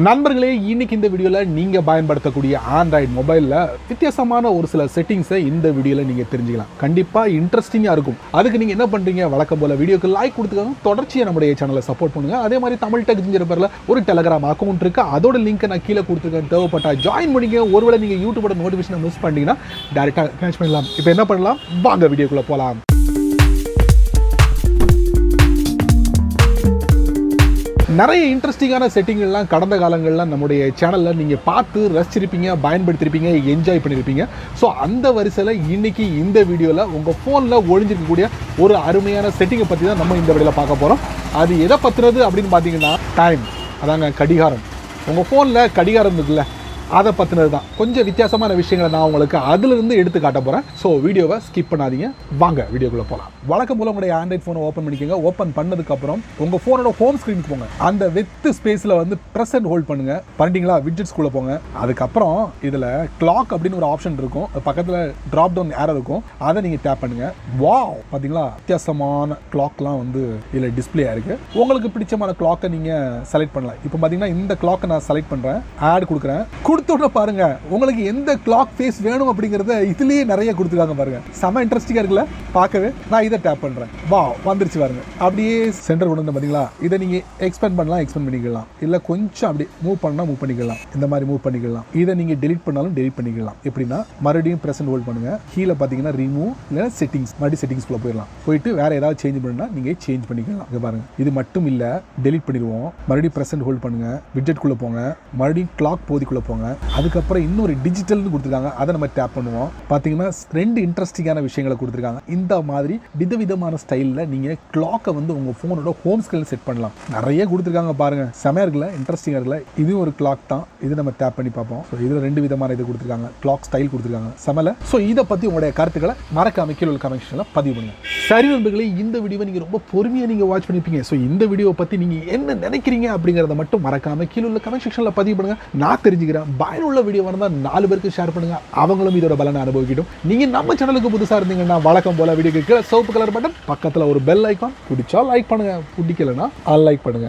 நண்பர்களே, இன்னைக்கு இந்த வீடியோல நீங்க பயன்படுத்தக்கூடிய ஆண்ட்ராய்டு மொபைல்ல வித்தியாசமான ஒரு சில செட்டிங்ஸை இந்த வீடியோல நீங்க தெரிஞ்சுக்கலாம். கண்டிப்பா இன்ட்ரெஸ்டிங்கா இருக்கும். அதுக்கு நீங்க என்ன பண்றீங்க, வழக்கம் போல வீடியோக்கு லைக் கொடுத்துக்கோங்க, தொடர்ச்சியா நம்முடைய சேனலை சப்போர்ட் பண்ணுங்க. அதே மாதிரி தமிழ் டெக் ஜிஞ்சர் பேர்ல ஒரு டெலகிராம் அக்கௌண்ட் இருக்கு, அதோட லிங்க் நான் கீழே கொடுத்துருக்கேன். தேவைப்பட்டா ஜாயின் பண்ணிங்க. ஒருவேளை நீங்க யூடியூபோட நோட்டிஃபிகேஷனை மிஸ் பண்ணிட்டீங்கன்னா டைரக்டா கேட்ச் பண்ணலாம். இப்போ என்ன பண்ணலாம், வாங்க வீடியோக்குள்ள போலாம். நிறைய இன்ட்ரெஸ்டிங்கான செட்டிங்கெல்லாம் கடந்த காலங்களில் நம்முடைய சேனலில் நீங்கள் பார்த்து ரசிச்சிருப்பீங்க, பயன்படுத்தியிருப்பீங்க, என்ஜாய் பண்ணியிருப்பீங்க. ஸோ அந்த வரிசையில் இன்றைக்கி இந்த வீடியோவில் உங்கள் ஃபோனில் ஒழிஞ்சிருக்கக்கூடிய ஒரு அருமையான செட்டிங்கை பற்றி தான் நம்ம இந்த வீடியோவில் பார்க்க போகிறோம். அது எதை பற்றுறது அப்படின்னு பார்த்தீங்கன்னா டைம், அதாங்க கடிகாரம். உங்கள் ஃபோனில் கடிகாரம் இருக்குல்ல, அதை பற்றினது தான். கொஞ்சம் வித்தியாசமான விஷயங்களை நான் உங்களுக்கு அதிலிருந்து எடுத்து காட்ட போகிறேன். ஸோ வீடியோவை ஸ்கிப் பண்ணாதீங்க, வாங்க வீடியோக்குள்ளே போகலாம். வழக்கம் போல் உங்களுடைய ஆண்ட்ராய்ட் ஃபோனை ஓப்பன் பண்ணிக்கோங்க. ஓப்பன் பண்ணதுக்கப்புறம் உங்கள் ஃபோனோட ஹோம் ஸ்க்ரீனுக்கு போங்க. அந்த வித் ஸ்பேஸில் வந்து ப்ரெஸ் அண்ட் ஹோல்ட் பண்ணுங்கள். பண்ணிட்டீங்களா, விட்ஜெட்ஸ்குள்ளே போங்க. அதுக்கப்புறம் இதில் கிளாக் அப்படின்னு ஒரு ஆப்ஷன் இருக்கும், பக்கத்தில் ட்ராப் டவுன் ஏரோ இருக்கும், அதை நீங்கள் டேப் பண்ணுங்கள். வாவ், பார்த்தீங்களா, வித்தியாசமான கிளாக்லாம் வந்து இதில் டிஸ்பிளே ஆயிருக்கு. உங்களுக்கு பிடிச்சமான கிளாக்கை நீங்கள் செலக்ட் பண்ணலாம். இப்போ பார்த்தீங்கன்னா இந்த கிளாக்கை நான் செலக்ட் பண்ணுறேன், ஆட் கொடுக்குறேன். கொடுத்தோட பாருங்க, உங்களுக்கு எந்த கிளாக் ஃபேஸ் வேணும் அப்படிங்கறத இதுலயே நிறைய கொடுத்துருக்காங்க பாருங்க. செம இன்ட்ரெஸ்டிங்கா இருக்குல்ல பார்க்கவே. நான் இதை டேப் பண்றேன், வா வந்துருச்சு பாருங்க. அப்படியே சென்டர் கொண்டு வந்து பாத்தீங்களா. இதை நீங்க எக்ஸ்பேண்ட் பண்ணலாம், எக்ஸ்பேண்ட் பண்ணிக்கலாம், இல்ல கொஞ்சம் அப்படி மூவ் பண்ணா மூவ் பண்ணிக்கலாம். இந்த மாதிரி மூவ் பண்ணிக்கலாம். இதை நீங்க டெலீட் பண்ணாலும் டெலீட் பண்ணிக்கலாம். எப்படின்னா மறுபடியும் பிரஸ் அண்ட் ஹோல்ட் பண்ணுங்க. கீழே பாத்தீங்கன்னா ரிமூவ் இல்ல செட்டிங்ஸ், மறுபடியும் செட்டிங்ஸ் குள்ள போயிடலாம். போயிட்டு வேற ஏதாவது சேஞ்ச் பண்ணா நீங்க சேஞ்ச் பண்ணிக்கலாம். இங்க பாருங்க, இது மட்டும் இல்ல, டெலீட் பண்ணிடுவோம். மறுபடியும் பிரஸ் அண்ட் ஹோல்ட் பண்ணுங்க, விட்ஜெட் குள்ள போங்க, மறுபடியும் கிளாக் போதிக்குள்ள போங்க. அதுக்கப்புறம் இன்னொரு டிஜிட்டல்னு கொடுத்துருக்காங்க, அதை நம்ம டேப் பண்ணுவோம். பார்த்தீங்கன்னா ரெண்டு இன்ட்ரெஸ்டிங்கான விஷயங்களை கொடுத்துருக்காங்க. இந்த மாதிரி விதவிதமான ஸ்டைலில் நீங்கள் கிளாக்கை வந்து உங்கள் ஃபோனோட ஹோம் ஸ்க்ரீனில் செட் பண்ணலாம். நிறைய கொடுத்துருக்காங்க பாருங்க, செமையா இருக்குல்ல, இன்ட்ரெஸ்டிங்காக இருக்குல்ல. இதுவும் ஒரு கிளாக் தான், இது நம்ம டேப் பண்ணி பார்ப்போம். ஸோ இதில் ரெண்டு விதமான இது கொடுத்துருக்காங்க, கிளாக் ஸ்டைல் கொடுத்துருக்காங்க, செமல. ஸோ இதை பற்றி உங்களுடைய கருத்துக்களை மறக்காம கீழே உள்ள கமெண்ட் செக்ஷனில் பதிவு பண்ணுங்க. சரி நண்பர்களே, இந்த வீடியோவை நீங்கள் ரொம்ப பொறுமையாக நீங்கள் வாட்ச் பண்ணியிருப்பீங்க. ஸோ இந்த வீடியோவை பற்றி நீங்கள் என்ன நினைக்கிறீங்க அப்படிங்கிறத மட்டும் மறக்காம கீழே உள்ள கமெண்ட் செக்ஷனில் பதிவு பண்ணுங்க. நான் தெரிஞ்சுக்கிறேன். பயனுள்ள வீடியோ வந்தால் 4 பேருக்கு ஷேர் பண்ணுங்க, அவங்களும் இதோட பலனை அனுபவிக்கட்டும். நீங்க நம்ம சேனலுக்கு புதுசா இருந்தீங்கன்னா வழக்கம் போல வீடியோக்கு கீழே சிவப்பு கலர் பட்டன், பக்கத்துல ஒரு பெல் ஐகான், பிடிச்சா லைக் பண்ணுங்க, பிடிக்கலன்னா அன்லைக் பண்ணுங்க.